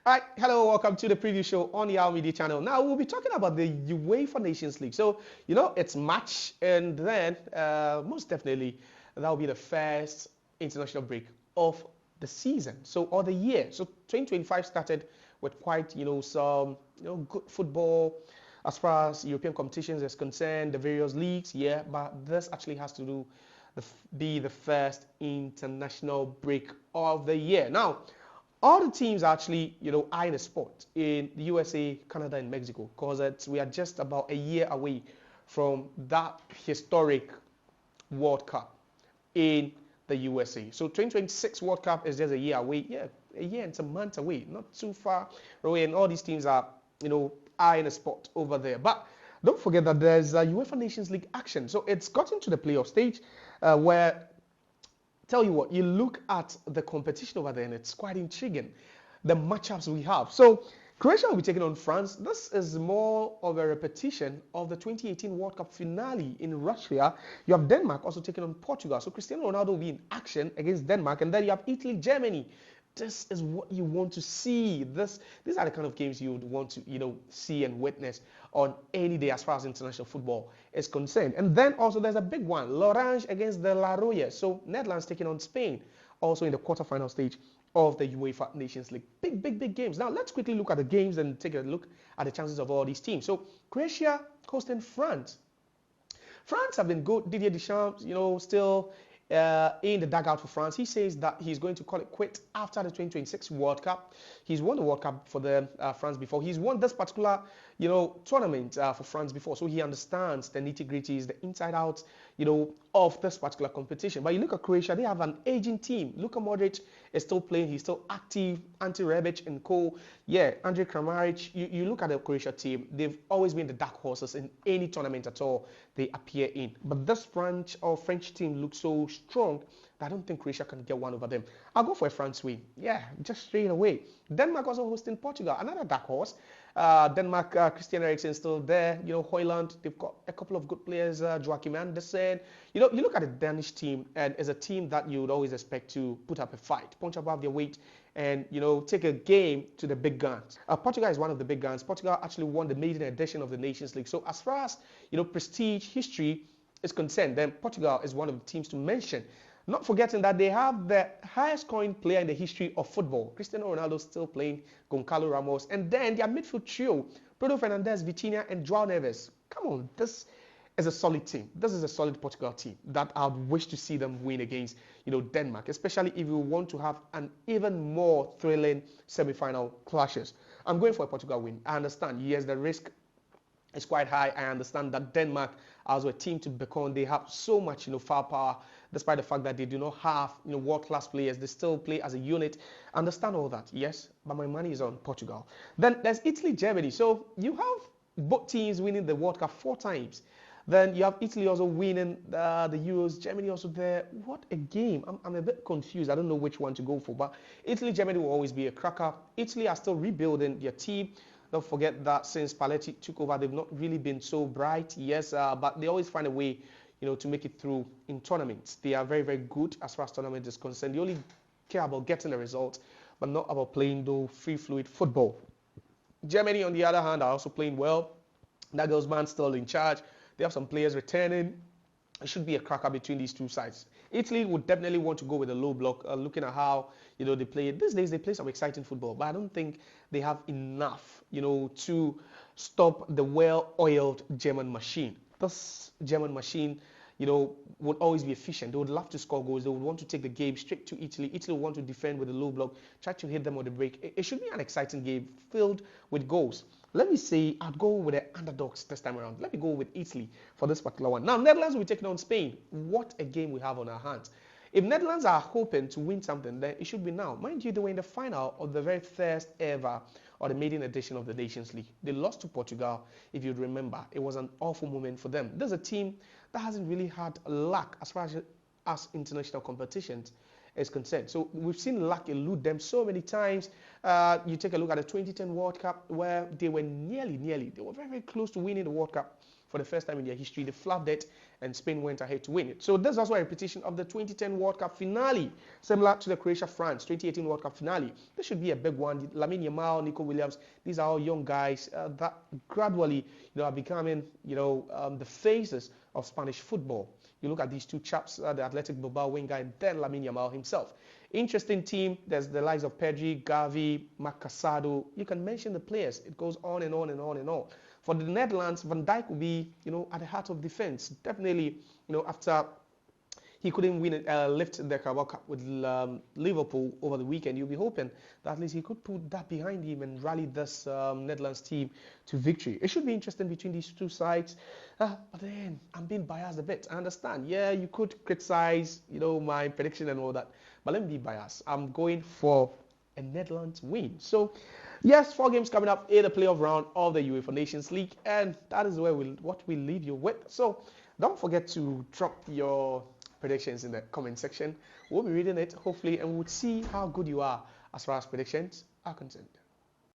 All right, hello, welcome to the preview show on the Our Media channel. Now, we'll be talking about the UEFA Nations League. So, it's March, and then most definitely that will be the first international break of the season, or the year. So, 2025 started with quite, some, good football as far as European competitions is concerned, the various leagues, yeah, but this actually has to be the first international break of the year. Now, all the teams are actually, eyeing a spot in the USA, Canada, and Mexico because we are just about a year away from that historic World Cup in the USA. So 2026 World Cup is just a year away. Yeah, a year and some months away, not too far away. And all these teams are, eyeing a spot over there. But don't forget that there's a UEFA Nations League action. So it's gotten to the playoff stage where tell you what, you look at the competition over there and it's quite intriguing, the matchups we have. So Croatia will be taking on France. This is more of a repetition of the 2018 World Cup finale in Russia. You have Denmark also taking on Portugal. So Cristiano Ronaldo will be in action against Denmark. And then you have Italy, Germany. This is what you want to see. These are the kind of games you would want to, see and witness on any day as far as international football is concerned. And then also there's a big one, L'Orange against the La Roya. So Netherlands taking on Spain, also in the quarterfinal stage of the UEFA Nations League. Big games. Now let's quickly look at the games and take a look at the chances of all these teams. So Croatia hosting France. France have been good. Didier Deschamps, still in the dugout for France. He says that he's going to call it quit after the 2026 World Cup. He's won the World Cup for the France before. He's won this particular, tournament for France before. So he understands the nitty-gritties, the inside out, of this particular competition. But you look at Croatia, they have an aging team. Luka Modric is still playing. He's still active. Ante Rebic and co. Yeah, Andrej Kramaric. You look at the Croatia team. They've always been the dark horses in any tournament at all they appear in. But this French team looks so strong that I don't think Croatia can get one over them. I'll go for a France win. Yeah, just straight away. Denmark also hosting Portugal, another dark horse. Denmark, Christian Eriksen still there. Højlund, they've got a couple of good players, Joachim Andersen. You look at the Danish team, and it's a team that you would always expect to put up a fight, punch above their weight, and, take a game to the big guns. Portugal is one of the big guns. Portugal actually won the maiden edition of the Nations League. So as far as, prestige, history is concerned, then Portugal is one of the teams to mention. Not forgetting that they have the highest scoring player in the history of football. Cristiano Ronaldo still playing, Goncalo Ramos. And then their midfield trio, Bruno Fernandes, Vitinha, and João Neves. Come on, this is a solid team. This is a solid Portugal team that I'd wish to see them win against, Denmark, especially if you want to have an even more thrilling semi-final clashes. I'm going for a Portugal win. I understand, yes, the risk is quite high. I understand that Denmark, as a team to beckon, they have so much, firepower, despite the fact that they do not have, world-class players. They still play as a unit. I understand all that, yes, but my money is on Portugal. Then there's Italy, Germany. So you have both teams winning the World Cup 4 times. Then you have Italy also winning the Euros, Germany also there. What a game. I'm a bit confused. I don't know which one to go for, but Italy, Germany will always be a cracker. Italy are still rebuilding their team. Don't forget that since Spalletti took over, they've not really been so bright, yes, but they always find a way, to make it through in tournaments. They are very good as far as tournament is concerned. They only care about getting the result, but not about playing the free fluid football. Germany, on the other hand, are also playing well. Nagelsmann still in charge. They have some players returning. It should be a cracker between these two sides. Italy would definitely want to go with a low block, looking at how, they play it. These days, they play some exciting football, but I don't think they have enough, to stop the well-oiled German machine. This German machine, would always be efficient. They would love to score goals. They would want to take the game straight to Italy. Italy would want to defend with a low block, try to hit them on the break. It should be an exciting game filled with goals. Let me say I'd go with the underdogs this time around. Let me go with Italy for this particular one. Now, Netherlands will be taking on Spain. What a game we have on our hands. If Netherlands are hoping to win something, then it should be now. Mind you, they were in the final of the very first ever or the maiden edition of the Nations League. They lost to Portugal, if you'd remember. It was an awful moment for them. There's a team that hasn't really had luck as far as international competitions is concerned. So we've seen luck elude them so many times. You take a look at the 2010 World Cup where they were they were very close to winning the World Cup. for the first time in their history. They flubbed it, and Spain went ahead to win it. So this is also a repetition of the 2010 World Cup finale, similar to the Croatia-France 2018 World Cup finale. This should be a big one. Lamine Yamal, Nico Williams, these are all young guys that gradually, are becoming, the faces of Spanish football. You look at these two chaps, the Athletic Bilbao winger, and then Lamine Yamal himself. Interesting team. There's the likes of Pedri, Gavi, Marc Casado. You can mention the players. It goes on and on and on and on. For the Netherlands, Van Dijk will be, at the heart of defense. Definitely, after he couldn't lift the Carabao Cup with Liverpool over the weekend, you'll be hoping that at least he could put that behind him and rally this Netherlands team to victory. It should be interesting between these two sides. But then, I'm being biased a bit. I understand. Yeah, you could criticize, my prediction and all that. But let me be biased. I'm going for a Netherlands win. So, yes, 4 games coming up in the playoff round of the UEFA Nations League. And that is what we leave you with. So, don't forget to drop your predictions in the comment section. We'll be reading it, hopefully, and we'll see how good you are as far as predictions are concerned.